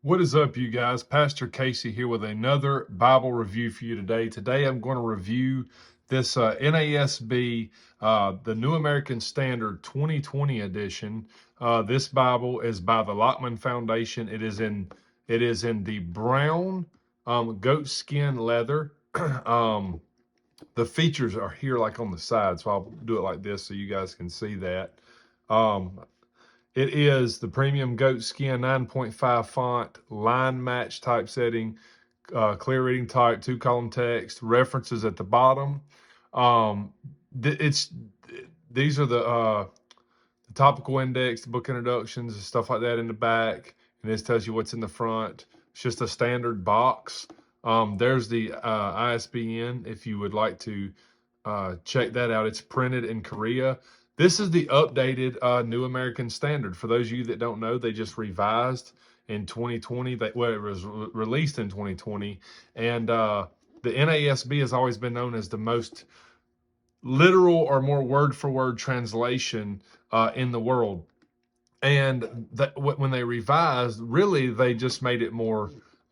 What is up, you guys? Pastor Casey here with another Bible review for you today. Today I'm going to review this NASB, the New American Standard 2020 edition. This Bible is by the Lockman Foundation. It is in the brown goatskin leather. The features are here like on the side, so I'll do it like this so you guys can see that. It is the premium Goatskin 9.5 font, line match typesetting, clear reading type, 2-column text, references at the bottom. These are the topical index, book introductions, and stuff like that in the back. And this tells you what's in the front. It's just a standard box. There's the ISBN if you would like to check that out. It's printed in Korea. This is the updated New American Standard. For those of you that don't know, they just revised in 2020. It was released in 2020. And the NASB has always been known as the most literal or more word-for-word translation in the world. And when they revised, really, they just made it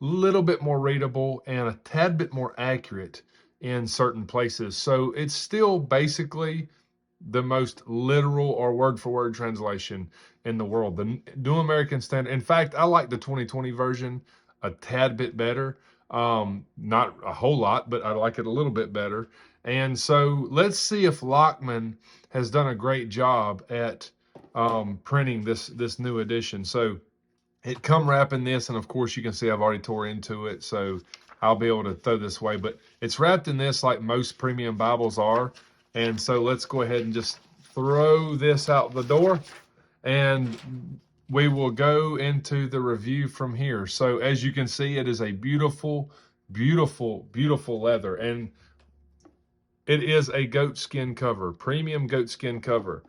little bit more readable and a tad bit more accurate in certain places. So it's still basically the most literal or word-for-word translation in the world. The New American Standard. In fact, I like the 2020 version a tad bit better. Not a whole lot, but I like it a little bit better. And so let's see if Lockman has done a great job at printing this new edition. So it come wrapped in this, and of course you can see I've already tore into it, so I'll be able to throw this away. But it's wrapped in this like most premium Bibles are. And so let's go ahead and just throw this out the door, and we will go into the review from here. So as you can see, it is a beautiful, beautiful, beautiful leather. And it is a goatskin cover, premium goatskin cover.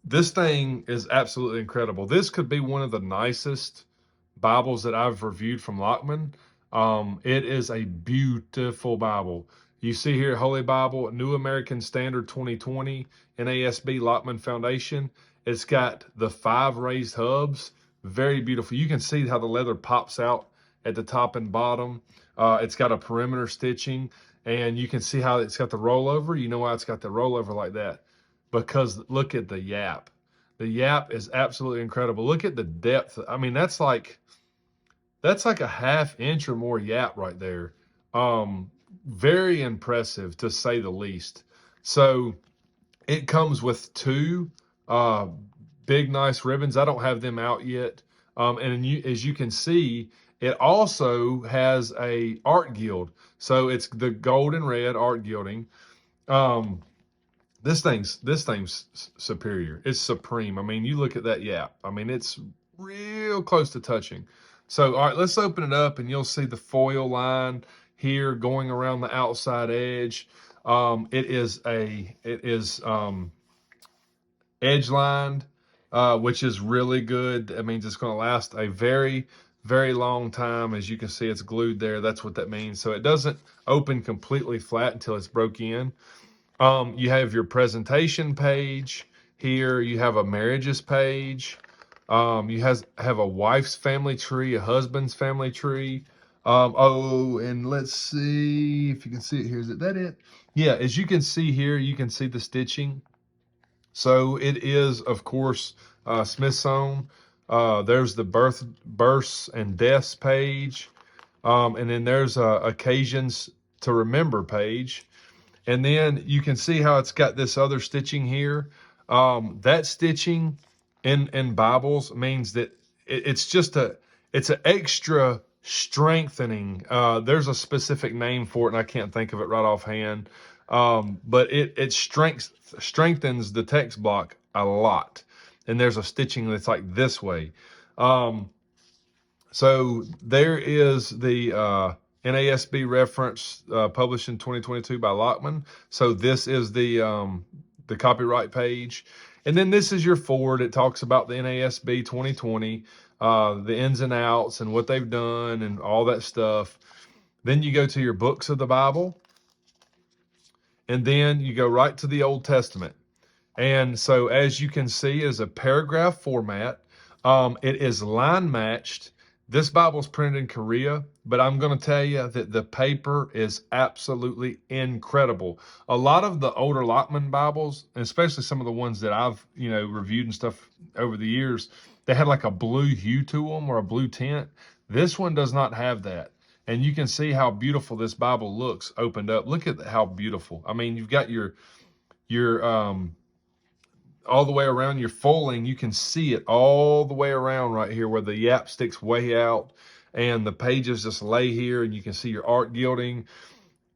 This thing is absolutely incredible. This could be one of the nicest Bibles that I've reviewed from Lockman. It is a beautiful Bible. You see here, Holy Bible, New American Standard 2020, NASB Lockman Foundation. It's got the 5 raised hubs. Very beautiful. You can see how the leather pops out at the top and bottom. It's got a perimeter stitching, and you can see how it's got the rollover. You know why it's got the rollover like that? Because look at the yap. The yap is absolutely incredible. Look at the depth. I mean, that's like a 1/2 inch or more yap right there. Very impressive, to say the least. So it comes with 2 big, nice ribbons. I don't have them out yet. As you can see, it also has a art gild. So it's the gold and red art gilding. This thing's superior. It's supreme. I mean, you look at that yap. I mean, it's real close to touching. So, all right, let's open it up, and you'll see the foil line here going around the outside edge. It is edge lined, which is really good. That means it's going to last a very, very long time. As you can see, it's glued there. That's what that means. So it doesn't open completely flat until it's broke in. You have your presentation page here. You have a marriages page. You have a wife's family tree, a husband's family tree. And let's see if you can see it here. Is that it? Yeah, as you can see here, you can see the stitching. So it is, of course, Smyth sewn. There's the births and deaths page. And then there's occasions to remember page. And then you can see how it's got this other stitching here. That stitching in Bibles means that it's an extra strengthening. There's a specific name for it, and I can't think of it right offhand. But it strengthens the text block a lot. And there's a stitching that's like this way. So there is the NASB reference published in 2022 by Lockman. So this is the copyright page. And then this is your forward. It talks about the NASB 2020, the ins and outs and what they've done and all that stuff. Then you go to your books of the Bible. And then you go right to the Old Testament. And so as you can see, is a paragraph format. It is line matched. This Bible's printed in Korea, but I'm going to tell you that the paper is absolutely incredible. A lot of the older Lockman Bibles, and especially some of the ones that I've, reviewed and stuff over the years, they had like a blue hue to them or a blue tint. This one does not have that. And you can see how beautiful this Bible looks opened up. Look at how beautiful. I mean, you've got your all the way around your foiling. You can see it all the way around right here where the yap sticks way out and the pages just lay here, and you can see your art gilding.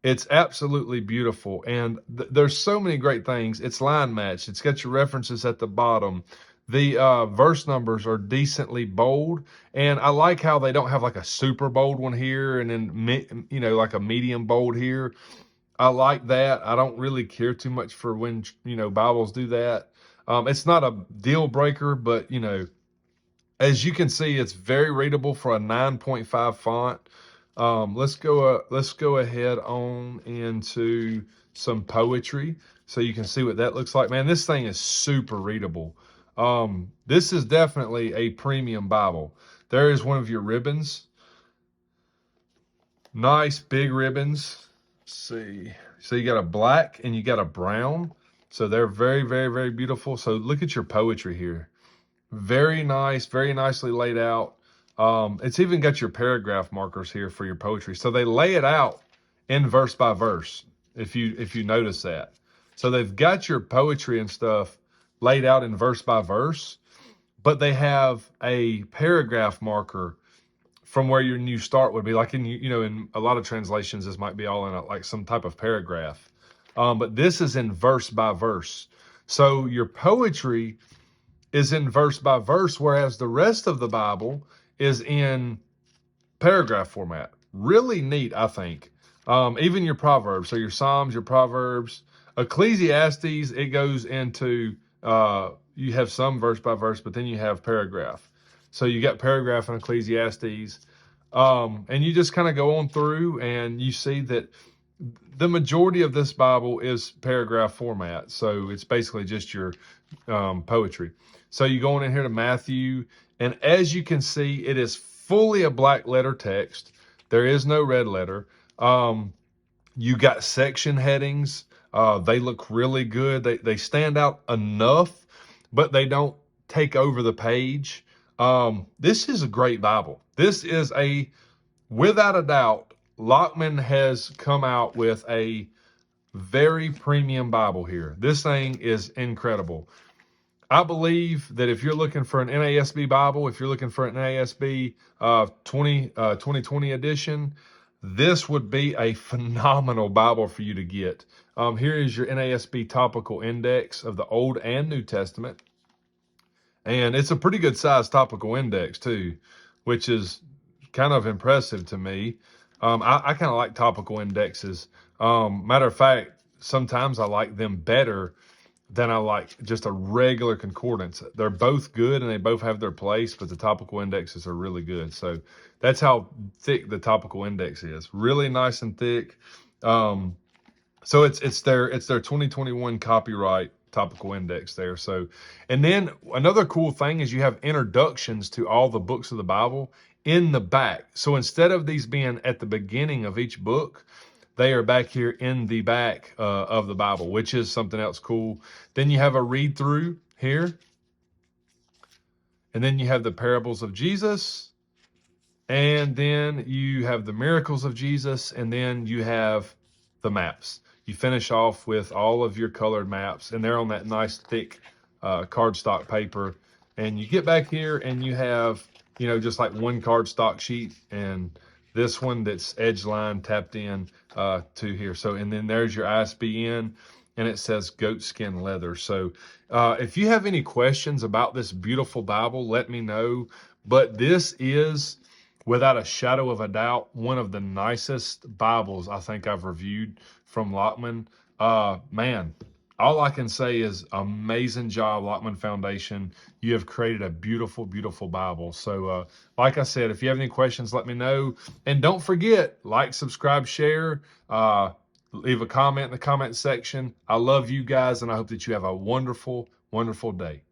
It's absolutely beautiful. And there's so many great things. It's line matched. It's got your references at the bottom. The verse numbers are decently bold, and I like how they don't have like a super bold one here and then, like a medium bold here. I like that. I don't really care too much for when, Bibles do that. It's not a deal breaker, but, as you can see, it's very readable for a 9.5 font. Let's go ahead on into some poetry so you can see what that looks like. Man, this thing is super readable. This is definitely a premium Bible. There is one of your ribbons. Nice big ribbons. Let's see. So you got a black and you got a brown. So they're very, very, very beautiful. So look at your poetry here. Very nice, very nicely laid out. It's even got your paragraph markers here for your poetry. So they lay it out in verse by verse, if you notice that. So they've got your poetry and stuff laid out in verse by verse, but they have a paragraph marker from where your new start would be. Like in a lot of translations, this might be all in like some type of paragraph. But this is in verse by verse. So your poetry is in verse by verse, whereas the rest of the Bible is in paragraph format. Really neat, I think. Even your Proverbs, so your Psalms, your Proverbs, Ecclesiastes, it goes into, you have some verse by verse, but then you have paragraph. So you got paragraph in Ecclesiastes, and you just kind of go on through and you see that the majority of this Bible is paragraph format. So it's basically just your poetry. So you go on in here to Matthew, and as you can see, it is fully a black letter text. There is no red letter. You got section headings. They look really good. They stand out enough, but they don't take over the page. This is a great Bible. This is without a doubt, Lockman has come out with a very premium Bible here. This thing is incredible. I believe that if you're looking for an NASB Bible, if you're looking for an NASB 2020 edition, this would be a phenomenal Bible for you to get. Here is your NASB Topical Index of the Old and New Testament. And it's a pretty good sized topical index too, which is kind of impressive to me. I kind of like topical indexes. Matter of fact, sometimes I like them better than I like just a regular concordance. They're both good and they both have their place, but the topical indexes are really good. So that's how thick the topical index is. Really nice and thick. So it's their 2021 copyright topical index there. So, and then another cool thing is you have introductions to all the books of the Bible in the back. So instead of these being at the beginning of each book, they are back here in the back of the Bible, which is something else cool. Then you have a read through here. And then you have the parables of Jesus. And then you have the miracles of Jesus. And then you have the maps. You finish off with all of your colored maps, and they're on that nice thick cardstock paper. And you get back here and you have, just like one cardstock sheet and this one that's edge line tapped in to here. So, and then there's your ISBN, and it says Goatskin leather. So if you have any questions about this beautiful Bible, let me know. But this is, without a shadow of a doubt, one of the nicest Bibles I think I've reviewed from Lockman. Man, all I can say is amazing job, Lockman Foundation. You have created a beautiful, beautiful Bible. So like I said, if you have any questions, let me know. And don't forget, like, subscribe, share, leave a comment in the comment section. I love you guys, and I hope that you have a wonderful, wonderful day.